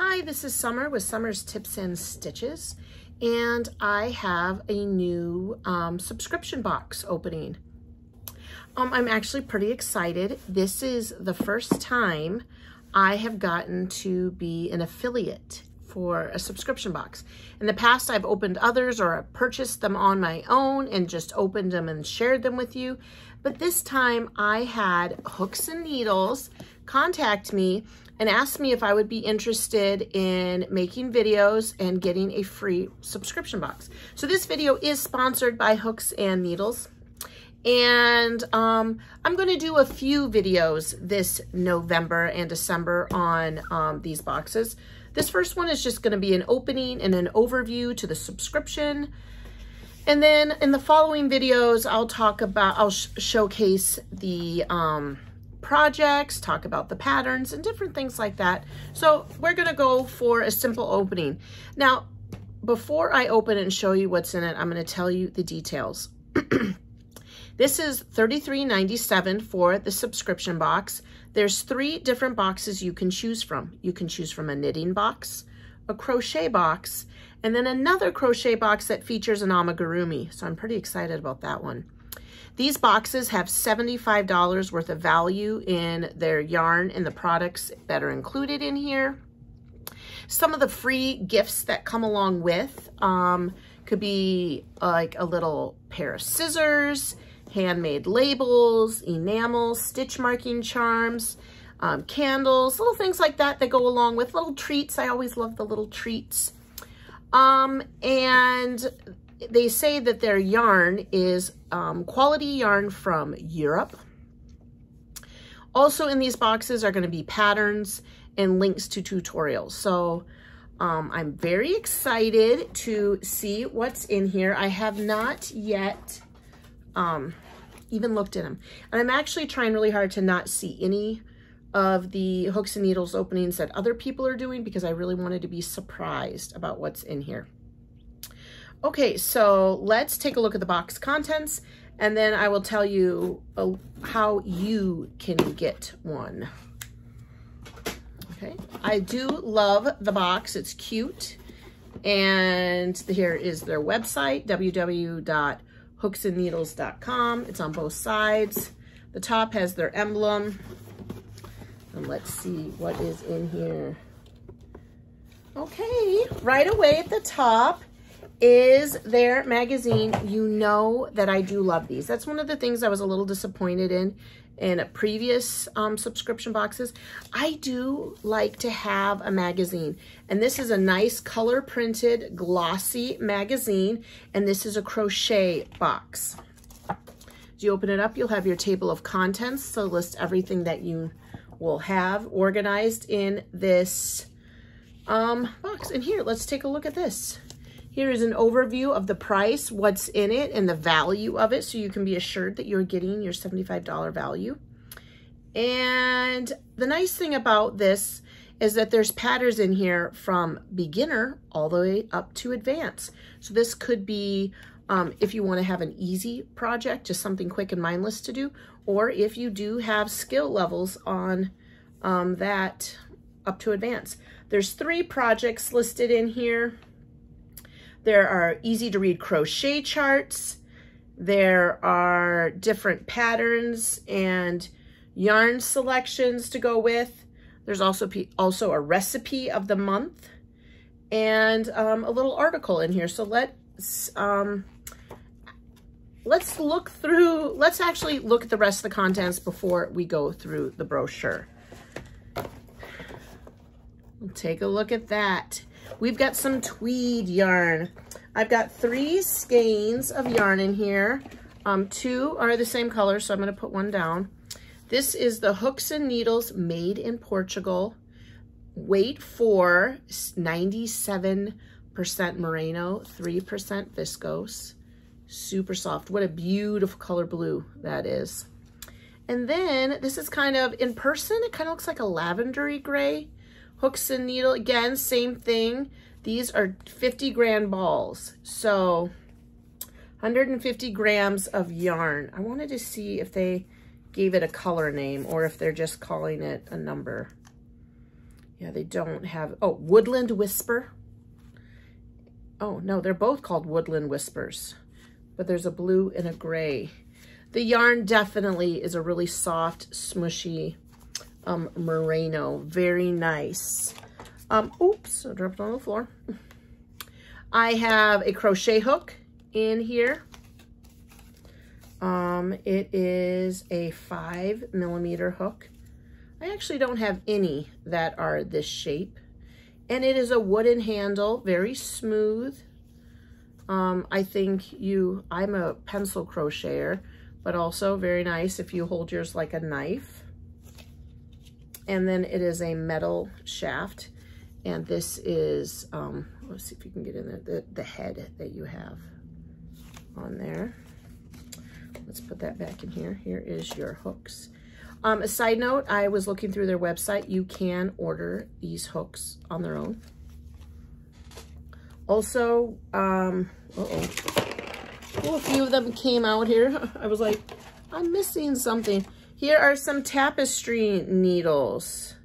Hi, this is Summer with Summer's Tips and Stitches, and I have a new subscription box opening. I'm actually pretty excited. This is the first time I have gotten to be an affiliate for a subscription box. In the past, I've opened others or purchased them on my own and just opened them and shared them with you. But this time I had Hooks and Needles contact me and asked me if I would be interested in making videos and getting a free subscription box. So this video is sponsored by Hooks and Needles. And I'm going to do a few videos this November and December on these boxes. This first one is just going to be an opening and an overview to the subscription. And then in the following videos, I'll showcase the projects, talk about the patterns and different things like that. So we're going to go for a simple opening. Now, before I open it and show you what's in it, I'm going to tell you the details. This is $33.97 for the subscription box. There's 3 different boxes you can choose from. You can choose from a knitting box, a crochet box, and then another crochet box that features an amigurumi. So I'm pretty excited about that one. These boxes have $75 worth of value in their yarn and the products that are included in here. Some of the free gifts that come along with could be like a little pair of scissors, handmade labels, enamel, stitch marking charms, candles, little things like that that go along with little treats. I always love the little treats. And they say that their yarn is quality yarn from Europe. Also in these boxes are going to be patterns and links to tutorials. So I'm very excited to see what's in here. I have not yet even looked at them. And I'm actually trying really hard to not see any of the Hooks and Needles openings that other people are doing because I really wanted to be surprised about what's in here. Okay, so let's take a look at the box contents and then I will tell you how you can get one. Okay, I do love the box. It's cute. And here is their website, www.hooksandneedles.com. It's on both sides. The top has their emblem. And let's see what is in here. Okay, right away at the top is their magazine. You know that I do love these. That's one of the things I was a little disappointed in previous subscription boxes. I do like to have a magazine, and this is a nice color printed glossy magazine, and this is a crochet box. As you open it up, you'll have your table of contents, so list everything that you will have organized in this box. And here, let's take a look at this. Here is an overview of the price, what's in it, and the value of it, so you can be assured that you're getting your $75 value. And the nice thing about this is that there's patterns in here from beginner all the way up to advanced. So this could be if you want to have an easy project, just something quick and mindless to do, or if you do have skill levels on that up to advanced. There's 3 projects listed in here. There are easy to read crochet charts. There are different patterns and yarn selections to go with. There's also a recipe of the month and a little article in here. So let's actually look at the rest of the contents before we go through the brochure. Take a look at that. We've got some tweed yarn. I've got 3 skeins of yarn in here. 2 are the same color, so I'm going to put one down. This is the Hooks and Needles made in Portugal. Weight 4, 97% merino, 3% viscose. Super soft. What a beautiful color blue that is. And then this is kind of, in person, it kind of looks like a lavendery gray. Hooks and Needle, again, same thing. These are 50 gram balls, so 150 grams of yarn. I wanted to see if they gave it a color name or if they're just calling it a number. Yeah, they don't have, oh, Woodland Whisper. Oh, no, they're both called Woodland Whispers, but there's a blue and a gray. The yarn definitely is a really soft, smushy merino. Very nice. Oops, I dropped it on the floor. I have a crochet hook in here. It is a 5mm hook. I actually don't have any that are this shape. And it is a wooden handle, very smooth. I think I'm a pencil crocheter, but also very nice if you hold yours like a knife. And then it is a metal shaft. And this is, let's see if you can get in there, the head that you have on there. Let's put that back in here. Here is your hooks. A side note, I was looking through their website. You can order these hooks on their own. Also, a few of them came out here. I was like, I'm missing something. Here are some tapestry needles.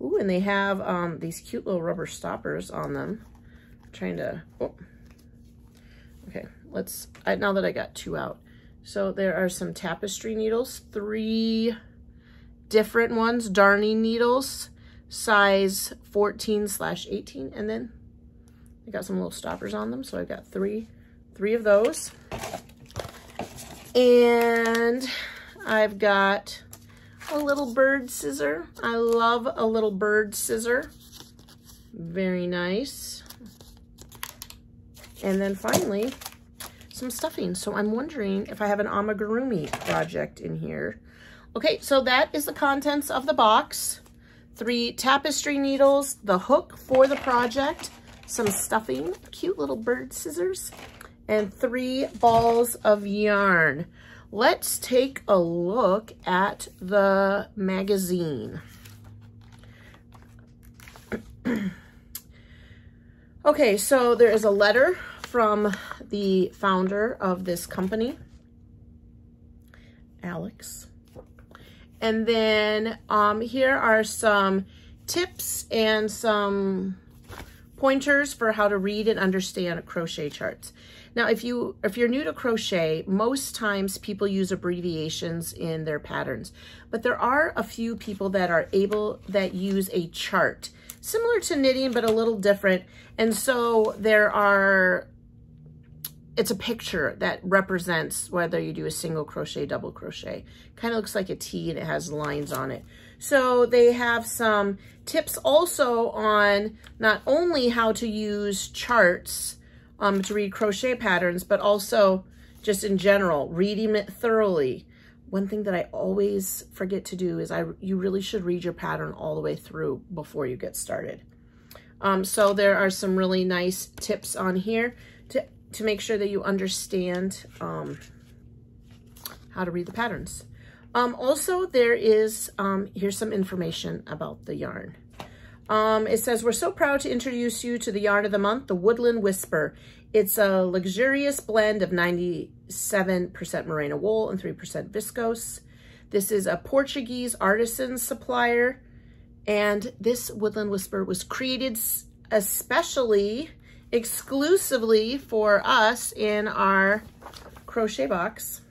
Ooh, and they have these cute little rubber stoppers on them. I'm trying to, okay, now that I got 2 out. So there are some tapestry needles, 3 different ones, darning needles, size 14/18, and then I got some little stoppers on them. So I got three of those. And I've got a little bird scissor. I love a little bird scissor. Very nice. And then finally, some stuffing. So I'm wondering if I have an amigurumi project in here. Okay, so that is the contents of the box. 3 tapestry needles, the hook for the project, some stuffing, cute little bird scissors, and 3 balls of yarn. Let's take a look at the magazine. Okay, so there is a letter from the founder of this company, Alex. And then here are some tips and some pointers for how to read and understand crochet charts. Now, if you're new to crochet, most times people use abbreviations in their patterns, but there are a few people that use a chart, similar to knitting, but a little different. And so it's a picture that represents whether you do a single crochet, double crochet. Kind of looks like a T and it has lines on it. So they have some tips also on not only how to use charts to read crochet patterns, but also just in general, reading it thoroughly. One thing that I always forget to do is you really should read your pattern all the way through before you get started. So there are some really nice tips on here to make sure that you understand how to read the patterns. Also, there is, here's some information about the yarn. It says, we're so proud to introduce you to the yarn of the month, the Woodland Whisper. It's a luxurious blend of 97% merino wool and 3% viscose. This is a Portuguese artisan supplier, and this Woodland Whisper was created exclusively for us in our crochet box.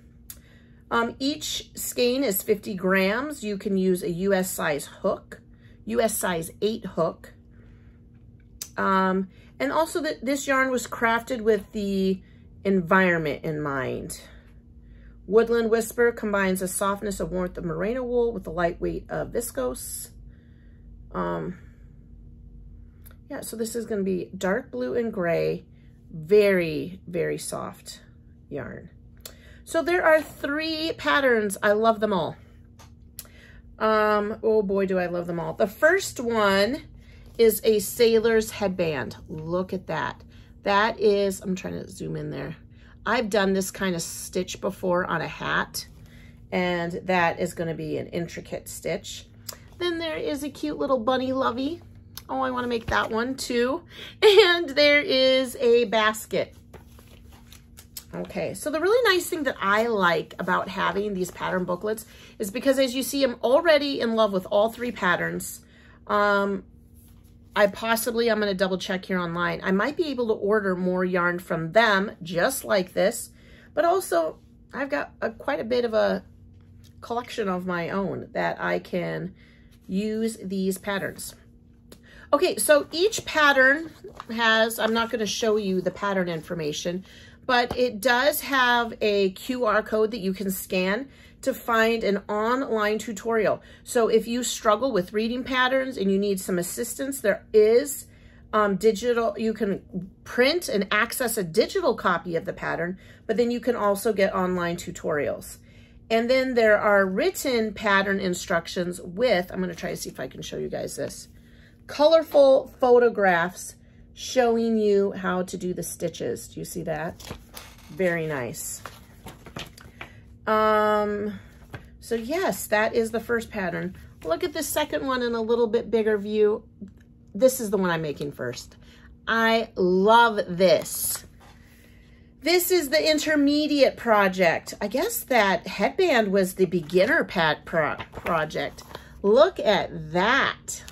Each skein is 50 grams. You can use a US size hook, US size 8 hook. And also this yarn was crafted with the environment in mind. Woodland Whisper combines the softness and warmth of merino wool with the lightweight of viscose. Yeah, so this is going to be dark blue and gray, very, very soft yarn. So there are 3 patterns. I love them all. Oh boy, do I love them all. The first one is a sailor's headband. Look at that. That is, I'm trying to zoom in there. I've done this kind of stitch before on a hat, and that is going to be an intricate stitch. Then there is a cute little bunny lovey. Oh, I want to make that one too. And there is a basket. Okay, so the really nice thing that I like about having these pattern booklets is because, as you see, I'm already in love with all 3 patterns. I'm going to double check here online. I might be able to order more yarn from them just like this, but also I've got quite a bit of a collection of my own that I can use these patterns. Okay, so each pattern has, I'm not going to show you the pattern information, but it does have a QR code that you can scan to find an online tutorial. So if you struggle with reading patterns and you need some assistance, there is digital, you can print and access a digital copy of the pattern, but then you can also get online tutorials. And then there are written pattern instructions with, I'm going to try to see if I can show you guys this, colorful photographs showing you how to do the stitches. Do you see that? Very nice. So yes, that is the first pattern. Look at the second one in a little bit bigger view. This is the one I'm making first. I love this. This is the intermediate project. I guess that headband was the beginner project. Look at that.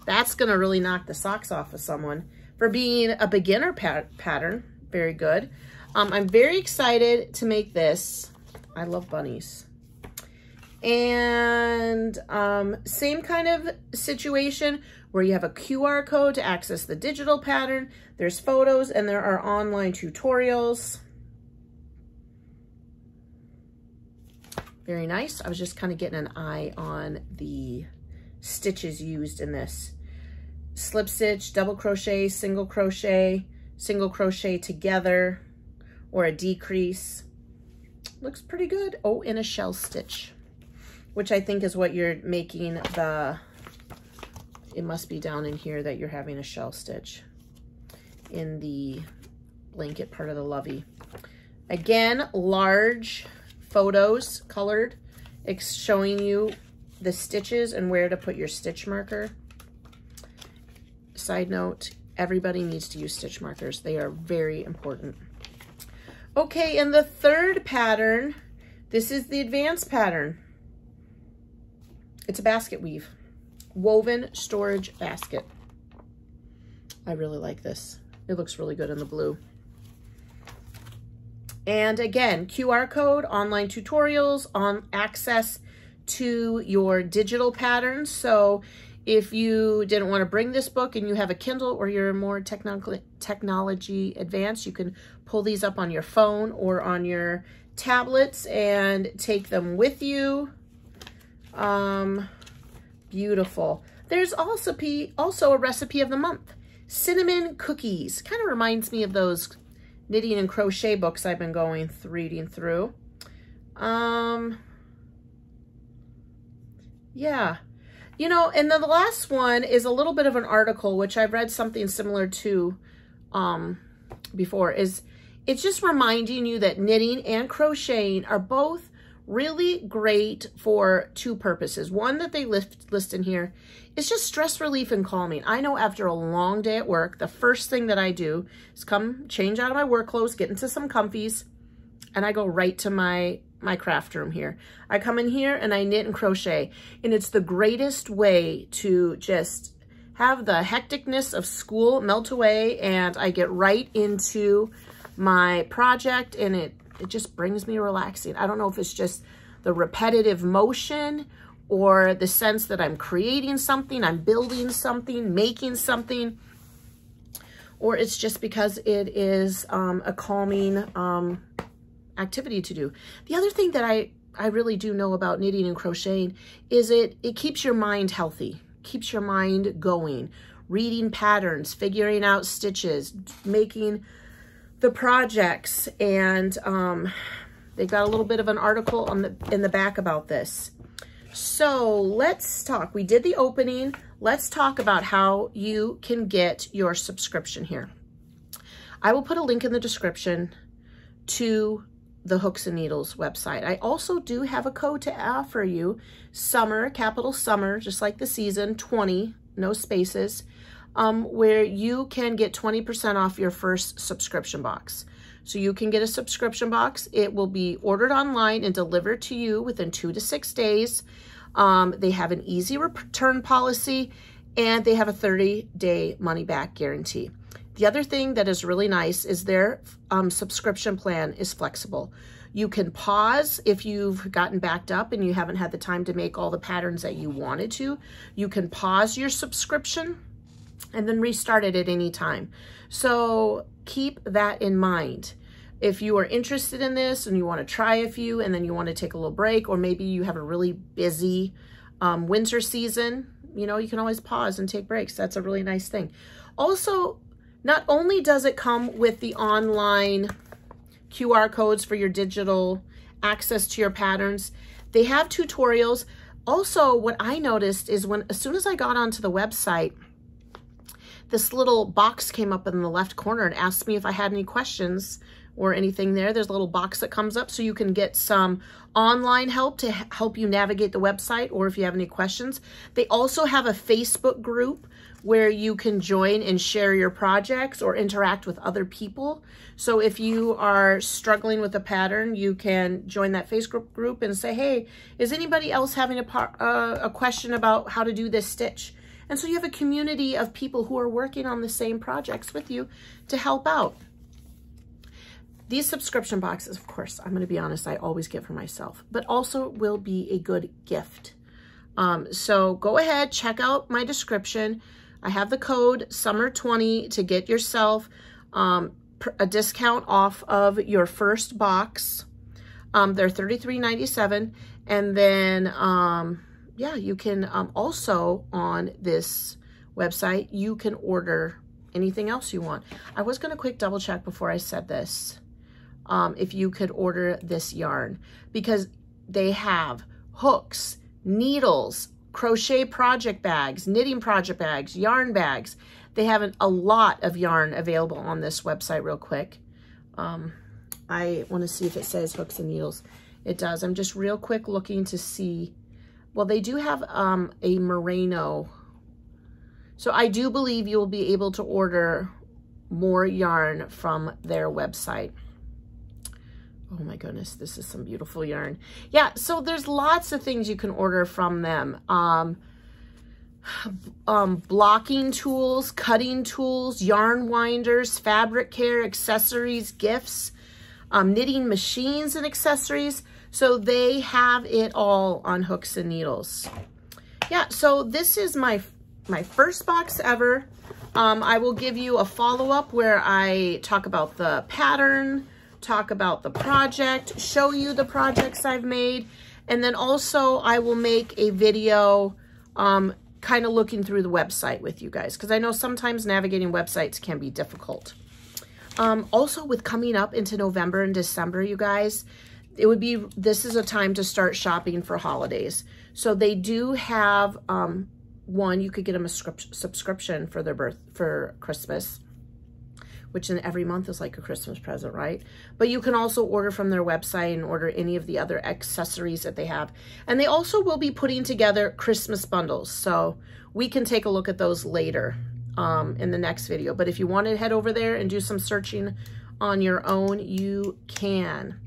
That's gonna really knock the socks off of someone for being a beginner pattern. Very good. I'm very excited to make this. I love bunnies. And same kind of situation where you have a QR code to access the digital pattern. There's photos and there are online tutorials. Very nice. I was just kind of getting an eye on the stitches used in this. Slip stitch, double crochet, single crochet together, or a decrease. Looks pretty good. Oh, and a shell stitch, which I think is what you're making the, it must be down in here that you're having a shell stitch in the blanket part of the lovey. Again, large photos, colored, it's showing you the stitches and where to put your stitch marker. Side note, everybody needs to use stitch markers. They are very important. Okay, and the third pattern, this is the advanced pattern. It's a basket weave, woven storage basket. I really like this. It looks really good in the blue. And again, QR code, online tutorials, on access to your digital patterns. So if you didn't want to bring this book and you have a Kindle or you're more technology advanced, you can pull these up on your phone or on your tablets and take them with you. Beautiful. There's also a recipe of the month. Cinnamon cookies. Kind of reminds me of those knitting and crochet books I've been reading through. Yeah. You know, and then the last one is a little bit of an article, which I've read something similar to before, is it's just reminding you that knitting and crocheting are both really great for two purposes. One that they list in here is just stress relief and calming. I know after a long day at work, the first thing that I do is come change out of my work clothes, get into some comfies, and I go right to my craft room here. I come in here and I knit and crochet, and it's the greatest way to just have the hecticness of school melt away, and I get right into my project, and it just brings me relaxing. I don't know if it's just the repetitive motion or the sense that I'm creating something, I'm building something, making something, or it's just because it is a calming activity to do. The other thing that I really do know about knitting and crocheting is it keeps your mind healthy, keeps your mind going, reading patterns, figuring out stitches, making the projects, and they've got a little bit of an article in the back about this. So let's talk. We did the opening. Let's talk about how you can get your subscription here. I will put a link in the description to the Hooks and Needles website. I also do have a code to offer you, summer, capital summer, just like the season, 20, no spaces, where you can get 20% off your first subscription box. So you can get a subscription box. It will be ordered online and delivered to you within 2 to 6 days. They have an easy return policy, and they have a 30-day money-back guarantee. The other thing that is really nice is their subscription plan is flexible. You can pause if you've gotten backed up and you haven't had the time to make all the patterns that you wanted to. You can pause your subscription and then restart it at any time. So keep that in mind. If you are interested in this and you want to try a few and then you want to take a little break, or maybe you have a really busy winter season, you know, you can always pause and take breaks. That's a really nice thing. Also, not only does it come with the online QR codes for your digital access to your patterns, they have tutorials. Also, what I noticed is as soon as I got onto the website, this little box came up in the left corner and asked me if I had any questions or anything there. There's a little box that comes up so you can get some online help to help you navigate the website, or if you have any questions. They also have a Facebook group where you can join and share your projects or interact with other people. So if you are struggling with a pattern, you can join that Facebook group and say, hey, is anybody else having a question about how to do this stitch? And so you have a community of people who are working on the same projects with you to help out. These subscription boxes, of course, I'm going to be honest, I always get for myself, but also will be a good gift. So go ahead, check out my description. I have the code SUMMER20 to get yourself a discount off of your first box. They're $33.97. And then, yeah, you can also on this website, you can order anything else you want. I was going to quick double check before I said this. If you could order this yarn, because they have hooks, needles, crochet project bags, knitting project bags, yarn bags. They have a lot of yarn available on this website real quick. I want to see if it says hooks and needles. It does. I'm just real quick looking to see. Well, they do have a merino. So I do believe you will be able to order more yarn from their website. Oh my goodness, this is some beautiful yarn. Yeah, so there's lots of things you can order from them. Blocking tools, cutting tools, yarn winders, fabric care, accessories, gifts, knitting machines and accessories. So they have it all on hooks and needles. Yeah, so this is my first box ever. I will give you a follow-up where I talk about the pattern, talk about the project, show you the projects I've made, and then also I will make a video kind of looking through the website with you guys, because I know sometimes navigating websites can be difficult. Also, with coming up into November and December, you guys, this is a time to start shopping for holidays. So they do have one, you could get them a subscription for Christmas, which in every month is like a Christmas present, right? But you can also order from their website and order any of the other accessories that they have. And they also will be putting together Christmas bundles. So we can take a look at those later in the next video. But if you want to head over there and do some searching on your own, you can.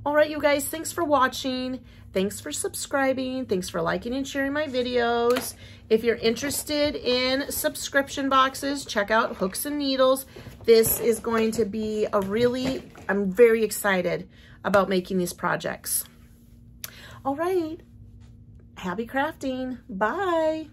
All right, you guys, thanks for watching. Thanks for subscribing. Thanks for liking and sharing my videos. If you're interested in subscription boxes, check out Hooks and Needles. This is going to be I'm very excited about making these projects. All right, happy crafting. Bye.